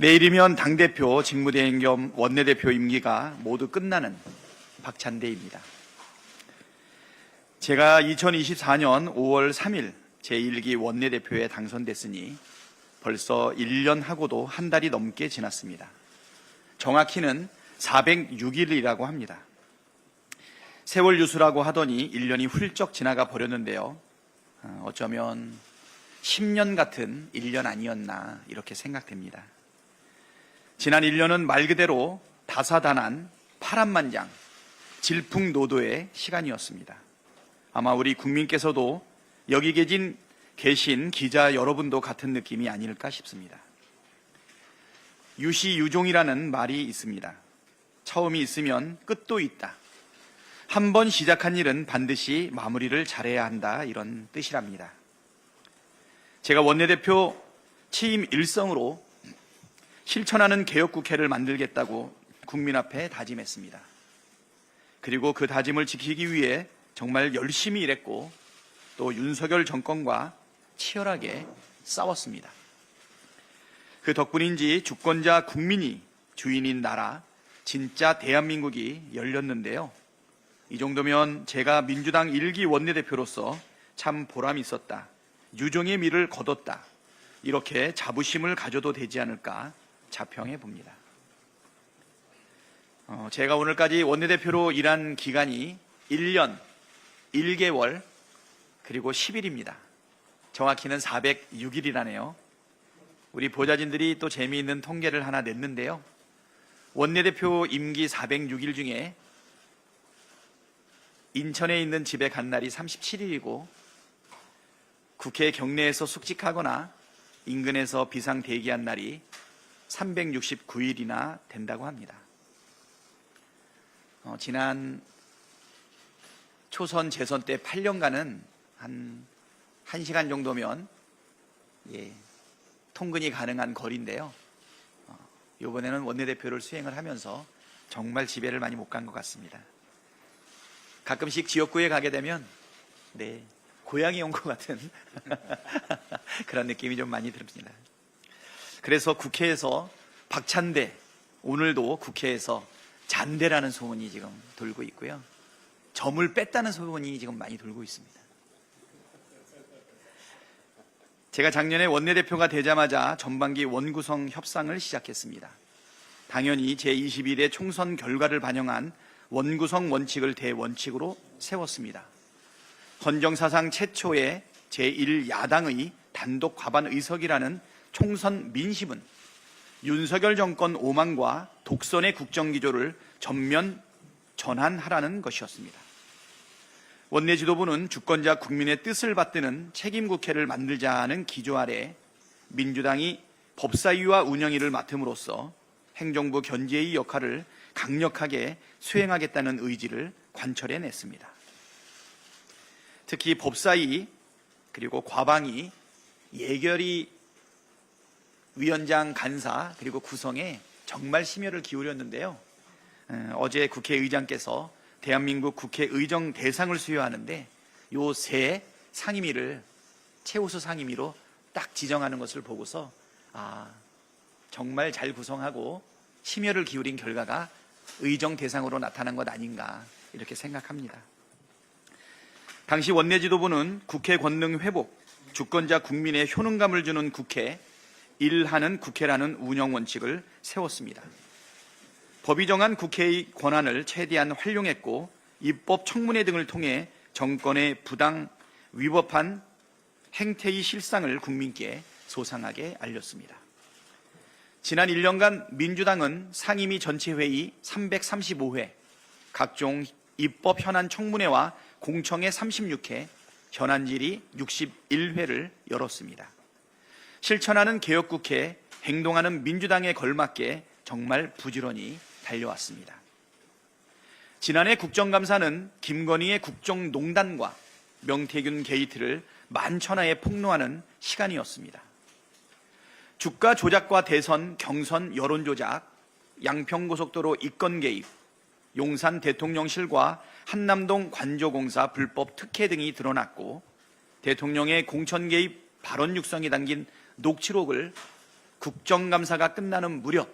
내일이면 당대표, 직무대행 겸 원내대표 임기가 모두 끝나는 박찬대입니다. 제가 2024년 5월 3일 제1기 원내대표에 당선됐으니 벌써 1년하고도 한 달이 넘게 지났습니다. 정확히는 406일이라고 합니다. 세월 유수라고 하더니 1년이 훌쩍 지나가 버렸는데요. 어쩌면 10년 같은 1년 아니었나 이렇게 생각됩니다. 지난 1년은 말 그대로 다사다난 파란만장 질풍노도의 시간이었습니다. 아마 우리 국민께서도 여기 계신 기자 여러분도 같은 느낌이 아닐까 싶습니다. 유시유종이라는 말이 있습니다. 처음이 있으면 끝도 있다. 한 번 시작한 일은 반드시 마무리를 잘해야 한다, 이런 뜻이랍니다. 제가 원내대표 취임 일성으로 실천하는 개혁국회를 만들겠다고 국민 앞에 다짐했습니다. 그리고 그 다짐을 지키기 위해 정말 열심히 일했고 또 윤석열 정권과 치열하게 싸웠습니다. 그 덕분인지 주권자 국민이 주인인 나라, 진짜 대한민국이 열렸는데요. 이 정도면 제가 민주당 1기 원내대표로서 참 보람이 있었다, 유종의 미를 거뒀다, 이렇게 자부심을 가져도 되지 않을까 자평해 봅니다. 제가 오늘까지 원내대표로 일한 기간이 1년 1개월 그리고 10일입니다. 정확히는 406일이라네요. 우리 보좌진들이 또 재미있는 통계를 하나 냈는데요. 원내대표 임기 406일 중에 인천에 있는 집에 간 날이 37일이고 국회 경내에서 숙직하거나 인근에서 비상 대기한 날이 369일이나 된다고 합니다. 지난 초선 재선 때 8년간은 한 1시간 정도면 통근이 가능한 거리인데요. 이번에는 원내대표를 수행을 하면서 정말 집에를 많이 못 간 것 같습니다. 가끔씩 지역구에 가게 되면 고향이 온 것 같은 그런 느낌이 좀 많이 듭니다. 그래서 국회에서 박찬대, 오늘도 국회에서 잔대라는 소문이 지금 돌고 있고요. 점을 뺐다는 소문이 지금 많이 돌고 있습니다. 제가 작년에 원내대표가 되자마자 전반기 원구성 협상을 시작했습니다. 당연히 제21회 총선 결과를 반영한 원구성 원칙을 대원칙으로 세웠습니다. 헌정사상 최초의 제1야당의 단독 과반 의석이라는 총선 민심은 윤석열 정권 오만과 독선의 국정기조를 전면 전환하라는 것이었습니다. 원내 지도부는 주권자 국민의 뜻을 받드는 책임국회를 만들자는 기조 아래 민주당이 법사위와 운영위를 맡음으로써 행정부 견제의 역할을 강력하게 수행하겠다는 의지를 관철해냈습니다. 특히 법사위 그리고 과방위, 예결위 위원장 간사 그리고 구성에 정말 심혈을 기울였는데요. 어제 국회의장께서 대한민국 국회의정 대상을 수여하는데 요 세 상임위를 최우수 상임위로 딱 지정하는 것을 보고서 정말 잘 구성하고 심혈을 기울인 결과가 의정 대상으로 나타난 것 아닌가 이렇게 생각합니다. 당시 원내 지도부는 국회 권능 회복, 주권자 국민의 효능감을 주는 국회, 일하는 국회라는 운영 원칙을 세웠습니다. 법이 정한 국회의 권한을 최대한 활용했고 입법 청문회 등을 통해 정권의 부당 위법한 행태의 실상을 국민께 소상하게 알렸습니다. 지난 1년간 민주당은 상임위 전체회의 335회, 각종 입법 현안 청문회와 공청회 36회, 현안질의 61회를 열었습니다. 실천하는 개혁국회, 행동하는 민주당에 걸맞게 정말 부지런히 달려왔습니다. 지난해 국정감사는 김건희의 국정농단과 명태균 게이트를 만천하에 폭로하는 시간이었습니다. 주가 조작과 대선, 경선, 여론조작, 양평고속도로 이권 개입, 용산 대통령실과 한남동 관조공사 불법 특혜 등이 드러났고 대통령의 공천 개입 발언 육성이 담긴 녹취록을 국정감사가 끝나는 무렵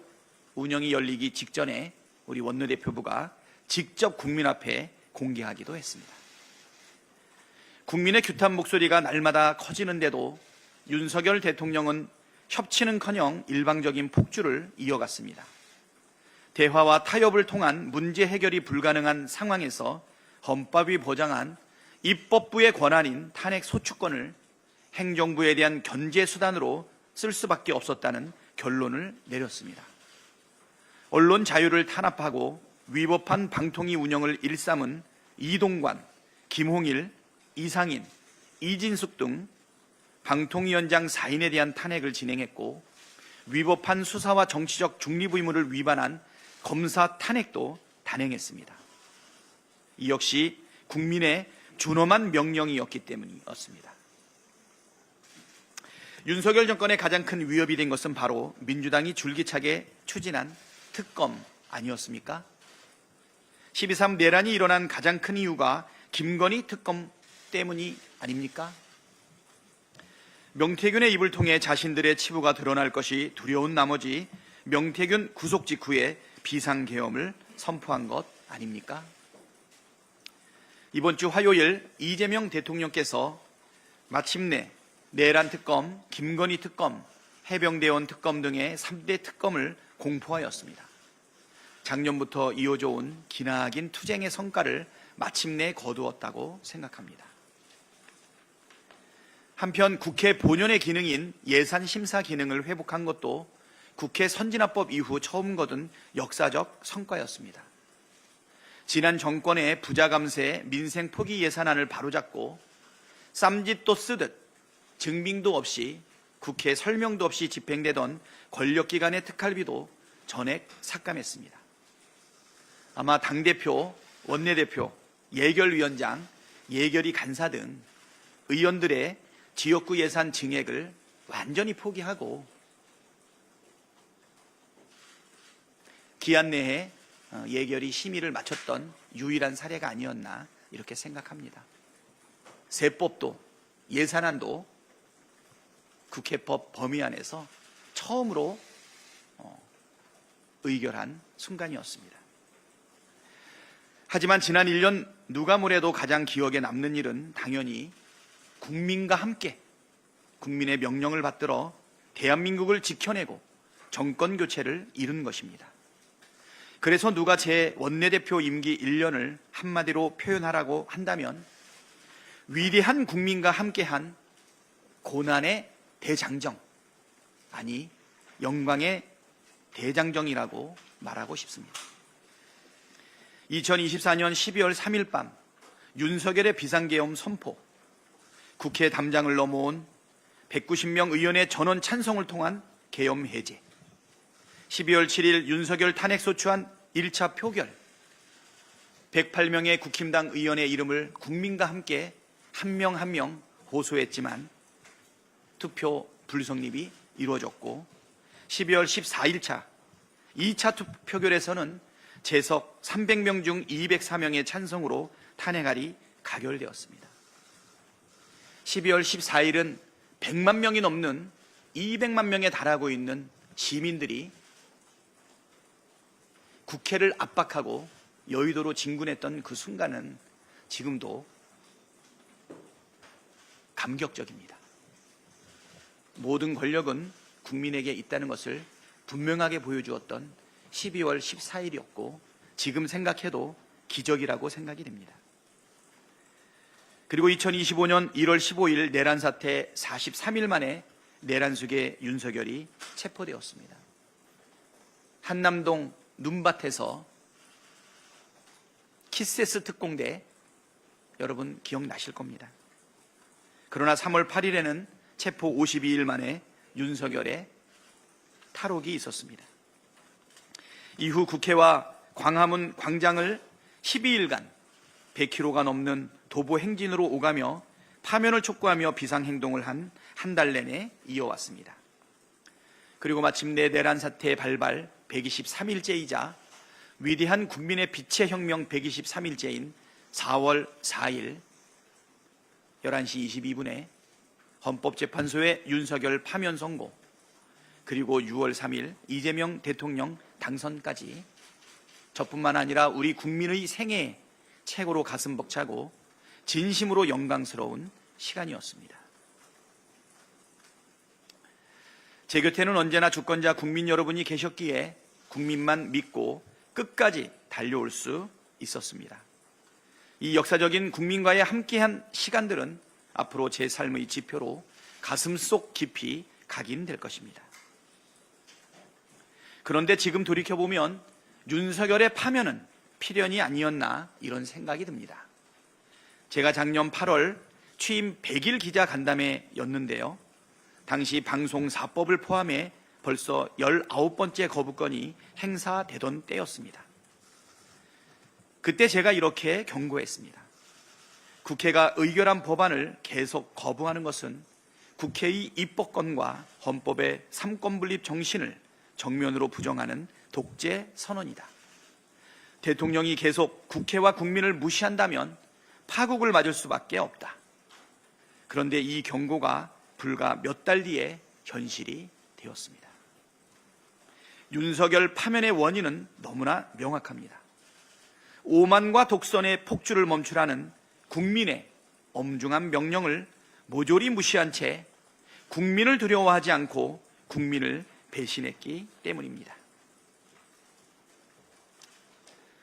운영이 열리기 직전에 우리 원내대표부가 직접 국민 앞에 공개하기도 했습니다. 국민의 규탄 목소리가 날마다 커지는데도 윤석열 대통령은 협치는커녕 일방적인 폭주를 이어갔습니다. 대화와 타협을 통한 문제 해결이 불가능한 상황에서 헌법이 보장한 입법부의 권한인 탄핵 소추권을 행정부에 대한 견제 수단으로 쓸 수밖에 없었다는 결론을 내렸습니다. 언론 자유를 탄압하고 위법한 방통위 운영을 일삼은 이동관, 김홍일, 이상인, 이진숙 등 방통위원장 4인에 대한 탄핵을 진행했고, 위법한 수사와 정치적 중립 의무를 위반한 검사 탄핵도 단행했습니다. 이 역시 국민의 준엄한 명령이었기 때문이었습니다. 윤석열 정권의 가장 큰 위협이 된 것은 바로 민주당이 줄기차게 추진한 특검 아니었습니까? 12.3 내란이 일어난 가장 큰 이유가 김건희 특검 때문이 아닙니까? 명태균의 입을 통해 자신들의 치부가 드러날 것이 두려운 나머지 명태균 구속 직후에 비상계엄을 선포한 것 아닙니까? 이번 주 화요일 이재명 대통령께서 마침내 내란 특검, 김건희 특검, 해병대원 특검 등의 3대 특검을 공포하였습니다. 작년부터 이어져 온 기나긴 투쟁의 성과를 마침내 거두었다고 생각합니다. 한편 국회 본연의 기능인 예산심사 기능을 회복한 것도 국회 선진화법 이후 처음 거둔 역사적 성과였습니다. 지난 정권의 부자감세 민생 포기 예산안을 바로잡고 쌈짓도 쓰듯 증빙도 없이 국회 설명도 없이 집행되던 권력기관의 특활비도 전액 삭감했습니다. 아마 당대표, 원내대표, 예결위원장, 예결위 간사 등 의원들의 지역구 예산 증액을 완전히 포기하고 기한 내에 예결위 심의를 마쳤던 유일한 사례가 아니었나 이렇게 생각합니다. 세법도 예산안도 국회법 범위 안에서 처음으로 의결한 순간이었습니다. 하지만 지난 1년 누가 뭐래도 가장 기억에 남는 일은 당연히 국민과 함께 국민의 명령을 받들어 대한민국을 지켜내고 정권 교체를 이룬 것입니다. 그래서 누가 제 원내대표 임기 1년을 한마디로 표현하라고 한다면 위대한 국민과 함께한 고난의 대장정, 아니 영광의 대장정이라고 말하고 싶습니다. 2024년 12월 3일 밤 윤석열의 비상계엄 선포, 국회 담장을 넘어온 190명 의원의 전원 찬성을 통한 계엄 해제, 12월 7일 윤석열 탄핵소추안 1차 표결, 108명의 국힘당 의원의 이름을 국민과 함께 한 명 한 명 호소했지만 투표 불성립이 이루어졌고, 12월 14일차 2차 표결에서는 재석 300명 중 204명의 찬성으로 탄핵안이 가결되었습니다. 12월 14일은 100만 명이 넘는 200만 명에 달하고 있는 시민들이 국회를 압박하고 여의도로 진군했던 그 순간은 지금도 감격적입니다. 모든 권력은 국민에게 있다는 것을 분명하게 보여주었던 12월 14일이었고 지금 생각해도 기적이라고 생각이 됩니다. 그리고 2025년 1월 15일 내란 사태 43일 만에 내란 속의 윤석열이 체포되었습니다. 한남동 눈밭에서 키세스 특공대, 여러분 기억나실 겁니다. 그러나 3월 8일에는 체포 52일 만에 윤석열의 탈옥이 있었습니다. 이후 국회와 광화문 광장을 12일간 100km가 넘는 도보 행진으로 오가며 파면을 촉구하며 비상행동을 한 달 내내 이어왔습니다. 그리고 마침내 내란 사태의 발발 123일째이자 위대한 국민의 빛의 혁명 123일째인 4월 4일 11시 22분에 헌법재판소의 윤석열 파면 선고, 그리고 6월 3일 이재명 대통령 당선까지 저뿐만 아니라 우리 국민의 생애 최고로 가슴 벅차고 진심으로 영광스러운 시간이었습니다. 제 곁에는 언제나 주권자 국민 여러분이 계셨기에 국민만 믿고 끝까지 달려올 수 있었습니다. 이 역사적인 국민과의 함께한 시간들은 앞으로 제 삶의 지표로 가슴속 깊이 각인될 것입니다. 그런데 지금 돌이켜보면 윤석열의 파면은 필연이 아니었나 이런 생각이 듭니다. 제가 작년 8월 취임 100일 기자 간담회였는데요. 당시 방송사법을 포함해 벌써 19번째 거부권이 행사되던 때였습니다. 그때 제가 이렇게 경고했습니다. 국회가 의결한 법안을 계속 거부하는 것은 국회의 입법권과 헌법의 삼권분립 정신을 정면으로 부정하는 독재 선언이다. 대통령이 계속 국회와 국민을 무시한다면 파국을 맞을 수밖에 없다. 그런데 이 경고가 불과 몇 달 뒤에 현실이 되었습니다. 윤석열 파면의 원인은 너무나 명확합니다. 오만과 독선의 폭주를 멈추라는 국민의 엄중한 명령을 모조리 무시한 채 국민을 두려워하지 않고 국민을 배신했기 때문입니다.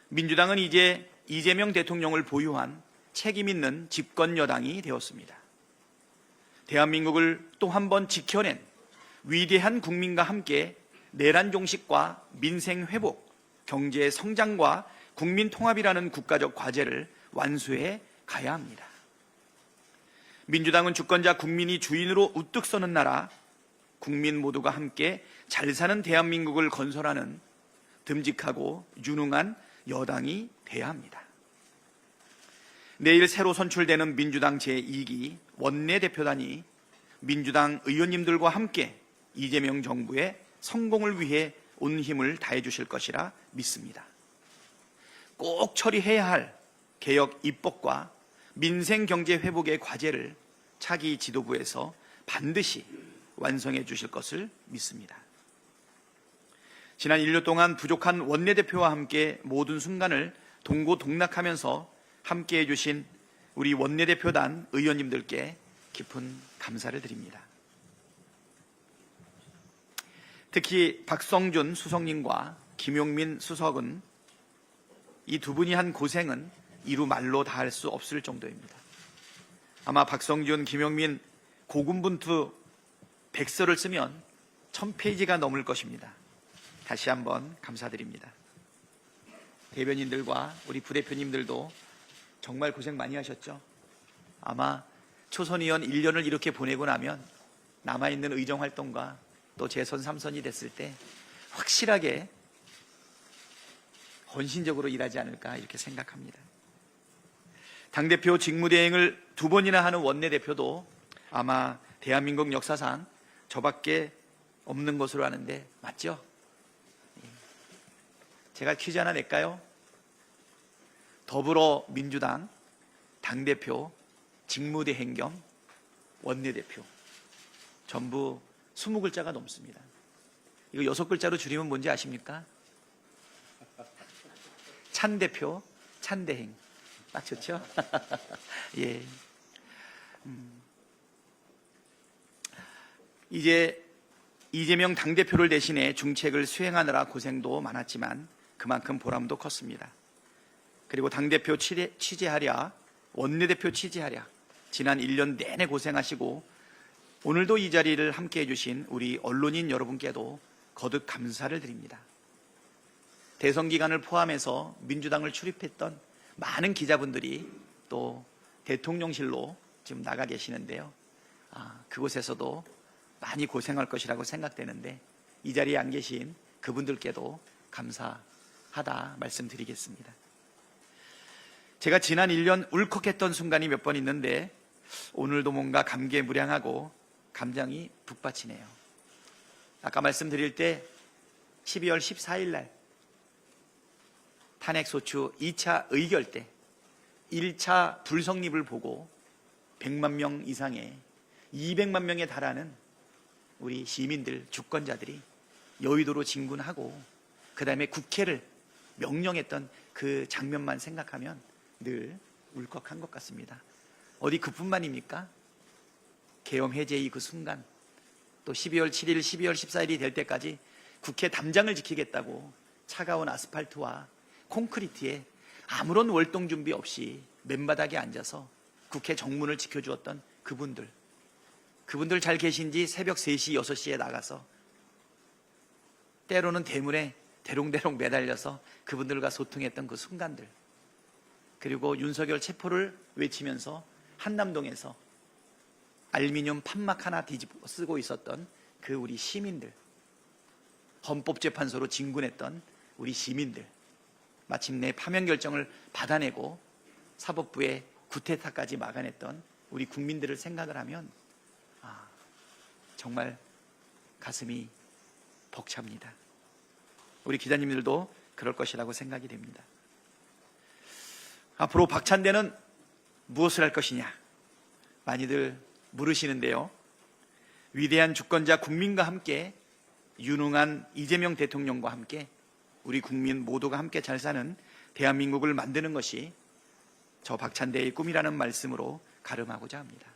민주당은 이제 이재명 대통령을 보유한 책임 있는 집권 여당이 되었습니다. 대한민국을 또 한 번 지켜낸 위대한 국민과 함께 내란 종식과 민생 회복, 경제 성장과 국민 통합이라는 국가적 과제를 완수해 가야 합니다. 민주당은 주권자 국민이 주인으로 우뚝 서는 나라, 국민 모두가 함께 잘 사는 대한민국을 건설하는 듬직하고 유능한 여당이 돼야 합니다. 내일 새로 선출되는 민주당 제2기 원내대표단이 민주당 의원님들과 함께 이재명 정부의 성공을 위해 온 힘을 다해 주실 것이라 믿습니다. 꼭 처리해야 할 개혁 입법과 민생 경제 회복의 과제를 차기 지도부에서 반드시 완성해 주실 것을 믿습니다. 지난 1년 동안 부족한 원내대표와 함께 모든 순간을 동고동락하면서 함께해 주신 우리 원내대표단 의원님들께 깊은 감사를 드립니다. 특히 박성준 수석님과 김용민 수석은 이 두 분이 한 고생은 이루 말로 다할 수 없을 정도입니다. 아마 박성준, 김용민 고군분투 백서를 쓰면 1000페이지가 넘을 것입니다. 다시 한번 감사드립니다. 대변인들과 우리 부대표님들도 정말 고생 많이 하셨죠? 아마 초선의원 1년을 이렇게 보내고 나면 남아있는 의정활동과 또 재선 3선이 됐을 때 확실하게 헌신적으로 일하지 않을까 이렇게 생각합니다. 당대표 직무대행을 2번이나 하는 원내대표도 아마 대한민국 역사상 저밖에 없는 것으로 아는데 맞죠? 제가 퀴즈 하나 낼까요? 더불어민주당 당대표, 직무대행 겸 원내대표 전부 20글자가 넘습니다. 이거 6글자로 줄이면 뭔지 아십니까? 찬대표, 찬대행. 딱 좋죠? 예. 이제 이재명 당대표를 대신해 중책을 수행하느라 고생도 많았지만 그만큼 보람도 컸습니다. 그리고 당대표 취재하랴, 원내대표 취재하랴, 지난 1년 내내 고생하시고 오늘도 이 자리를 함께해 주신 우리 언론인 여러분께도 거듭 감사를 드립니다. 대선 기간을 포함해서 민주당을 출입했던 많은 기자분들이 또 대통령실로 지금 나가 계시는데요. 그곳에서도 많이 고생할 것이라고 생각되는데 이 자리에 안 계신 그분들께도 감사하다 말씀드리겠습니다. 제가 지난 1년 울컥했던 순간이 몇 번 있는데 오늘도 뭔가 감개무량하고 감정이 북받치네요. 아까 말씀드릴 때 12월 14일 날 탄핵소추 2차 의결 때 1차 불성립을 보고 100만 명 이상의 200만 명에 달하는 우리 시민들, 주권자들이 여의도로 진군하고 그 다음에 국회를 명령했던 그 장면만 생각하면 늘 울컥한 것 같습니다. 어디 그뿐만입니까? 계엄 해제의 그 순간, 또 12월 7일, 12월 14일이 될 때까지 국회 담장을 지키겠다고 차가운 아스팔트와 콘크리트에 아무런 월동 준비 없이 맨바닥에 앉아서 국회 정문을 지켜주었던 그분들 잘 계신지 새벽 3시, 6시에 나가서 때로는 대문에 대롱대롱 매달려서 그분들과 소통했던 그 순간들, 그리고 윤석열 체포를 외치면서 한남동에서 알루미늄 판막 하나 뒤집어 쓰고 있었던 그 우리 시민들, 헌법재판소로 진군했던 우리 시민들, 마침내 파면 결정을 받아내고 사법부의 구태타까지 막아냈던 우리 국민들을 생각을 하면 정말 가슴이 벅찹니다. 우리 기자님들도 그럴 것이라고 생각이 됩니다. 앞으로 박찬대는 무엇을 할 것이냐 많이들 물으시는데요. 위대한 주권자 국민과 함께 유능한 이재명 대통령과 함께 우리 국민 모두가 함께 잘 사는 대한민국을 만드는 것이 저 박찬대의 꿈이라는 말씀으로 가름하고자 합니다.